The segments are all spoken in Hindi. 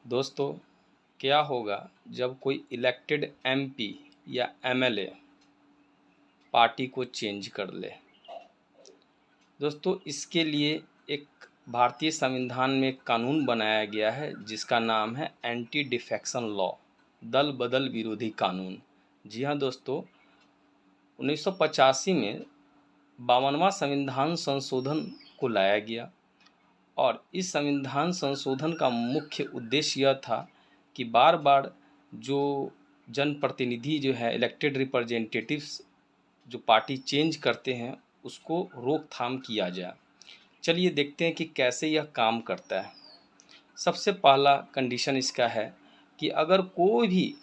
दोस्तों, क्या होगा जब कोई इलेक्टेड एमपी या एमएलए पार्टी को चेंज कर ले। दोस्तों, इसके लिए एक भारतीय संविधान में एक कानून बनाया गया है जिसका नाम है एंटी डिफेक्शन लॉ, दल बदल विरोधी कानून। जी हाँ दोस्तों, 1985 में 52वां संविधान संशोधन को लाया गया और इस संविधान संशोधन का मुख्य उद्देश्य यह था कि बार बार जो जनप्रतिनिधि जो है इलेक्टेड रिप्रेजेंटेटिव्स जो पार्टी चेंज करते हैं उसको रोकथाम किया जाए। चलिए देखते हैं कि कैसे यह काम करता है। सबसे पहला कंडीशन इसका है कि अगर कोई भी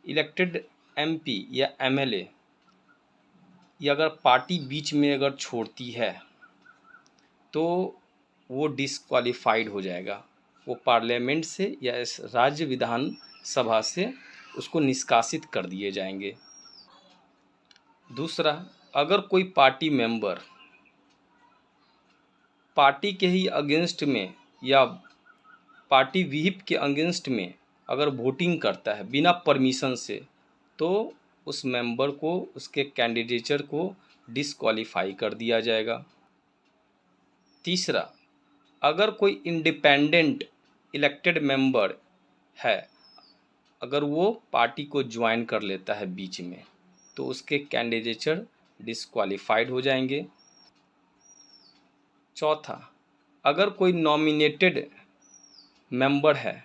इलेक्टेड एमपी या एमएलए या अगर पार्टी बीच में अगर छोड़ती है तो वो डिसक्वालीफाइड हो जाएगा। वो पार्लियामेंट से या इस राज्य विधान सभा से उसको निष्कासित कर दिए जाएंगे। दूसरा, अगर कोई पार्टी मेंबर पार्टी के ही अगेंस्ट में या पार्टी व्हिप के अगेंस्ट में अगर वोटिंग करता है बिना परमिशन से, तो उस मेंबर को उसके कैंडिडेचर को डिसक्वालीफाई कर दिया जाएगा। तीसरा, अगर कोई इंडिपेंडेंट इलेक्टेड मेंबर है, अगर वो पार्टी को ज्वाइन कर लेता है बीच में, तो उसके कैंडिडेचर डिसक्वालीफाइड हो जाएंगे। चौथा, अगर कोई नॉमिनेटेड मेंबर है,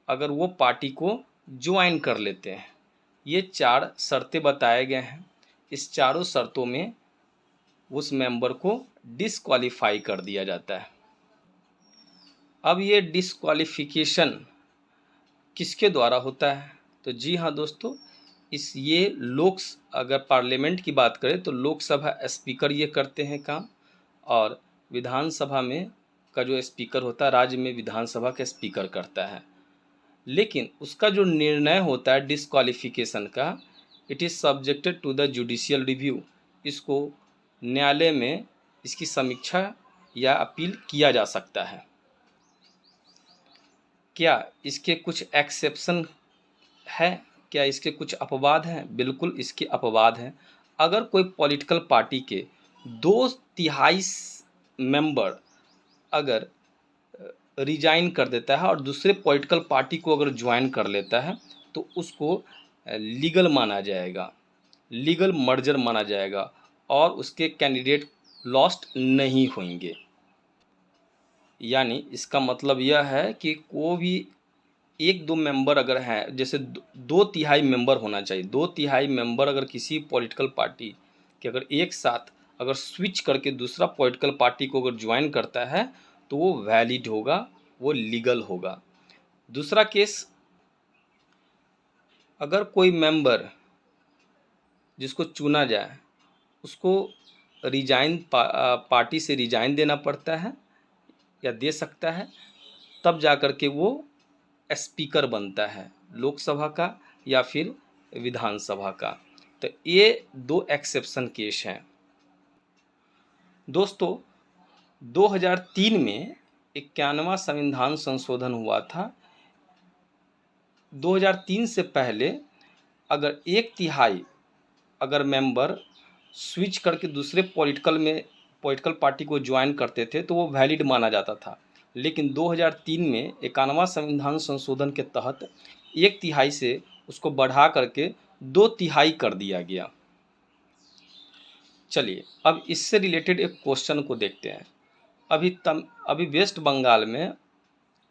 अगर वो पार्टी को ज्वाइन कर लेते हैं, ये 4 शर्तें बताए गए हैं। इस चारों शर्तों में उस मेंबर को डिसक्वालीफाई कर दिया जाता है। अब ये डिसक्वालिफिकेशन किसके द्वारा होता है? तो जी हाँ दोस्तों, अगर पार्लियामेंट की बात करें तो लोकसभा स्पीकर ये करते हैं काम, और विधानसभा में का जो स्पीकर होता है राज्य में विधानसभा का स्पीकर करता है। लेकिन उसका जो निर्णय होता है डिसक्वालिफिकेशन का, it is subjected to the judicial review. इसको न्यायालय में इसकी समीक्षा या अपील किया जा सकता है। क्या इसके कुछ एक्सेप्शन है? क्या इसके कुछ अपवाद हैं? बिल्कुल इसके अपवाद हैं। अगर कोई पॉलिटिकल पार्टी के 2/3 मेंबर अगर रिजाइन कर देता है और दूसरे पॉलिटिकल पार्टी को अगर ज्वाइन कर लेता है, तो उसको लीगल माना जाएगा, लीगल मर्जर माना जाएगा और उसके कैंडिडेट लॉस्ट नहीं होंगे। यानी इसका मतलब यह है कि कोई भी 1-2 मेंबर अगर हैं, जैसे 2/3 मेंबर होना चाहिए, 2/3 मेंबर अगर किसी पॉलिटिकल पार्टी के अगर एक साथ अगर स्विच करके दूसरा पॉलिटिकल पार्टी को अगर ज्वाइन करता है, तो वो वैलिड होगा, वो लीगल होगा। दूसरा केस, अगर कोई मेंबर जिसको चुना जाए उसको पार्टी से रिजाइन देना पड़ता है या दे सकता है, तब जा कर के वो स्पीकर बनता है लोकसभा का या फिर विधानसभा का। तो ये 2 एक्सेप्शन केस हैं। दोस्तों, 2003 में 91वां संविधान संशोधन हुआ था। 2003 से पहले अगर 1/3 अगर मेंबर स्विच करके दूसरे पॉलिटिकल पार्टी को ज्वाइन करते थे तो वो वैलिड माना जाता था। लेकिन 2003 में 91वां संविधान संशोधन के तहत 1/3 से उसको बढ़ा करके 2/3 कर दिया गया। चलिए अब इससे रिलेटेड एक क्वेश्चन को देखते हैं। अभी वेस्ट बंगाल में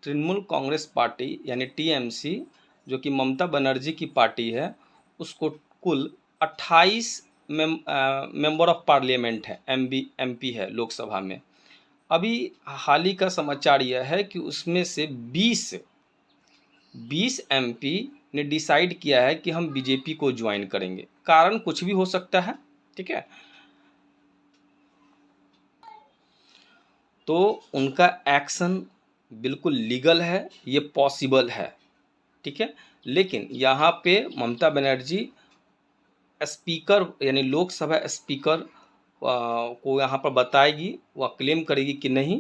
तृणमूल कांग्रेस पार्टी यानी टीएमसी, जो कि ममता बनर्जी की पार्टी है, उसको कुल 28 मेंबर ऑफ पार्लियामेंट है, एमपी है लोकसभा में। अभी हाल ही का समाचार यह है कि उसमें से 20 एमपी ने डिसाइड किया है कि हम बीजेपी को ज्वाइन करेंगे। कारण कुछ भी हो सकता है, ठीक है, तो उनका एक्शन बिल्कुल लीगल है, ये पॉसिबल है, ठीक है। लेकिन यहाँ पे ममता बनर्जी स्पीकर यानी लोकसभा स्पीकर को यहाँ पर बताएगी, वह क्लेम करेगी कि नहीं,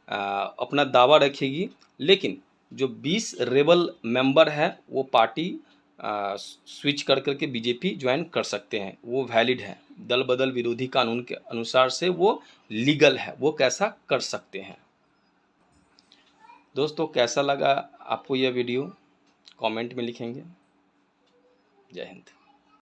अपना दावा रखेगी। लेकिन जो 20 रेबल मेंबर है वो पार्टी स्विच कर करके बीजेपी ज्वाइन कर सकते हैं, वो वैलिड है। दल बदल विरोधी कानून के अनुसार से वो लीगल है, वो कैसा कर सकते हैं। दोस्तों कैसा लगा आपको यह वीडियो, कमेंट में लिखेंगे। जय हिंद।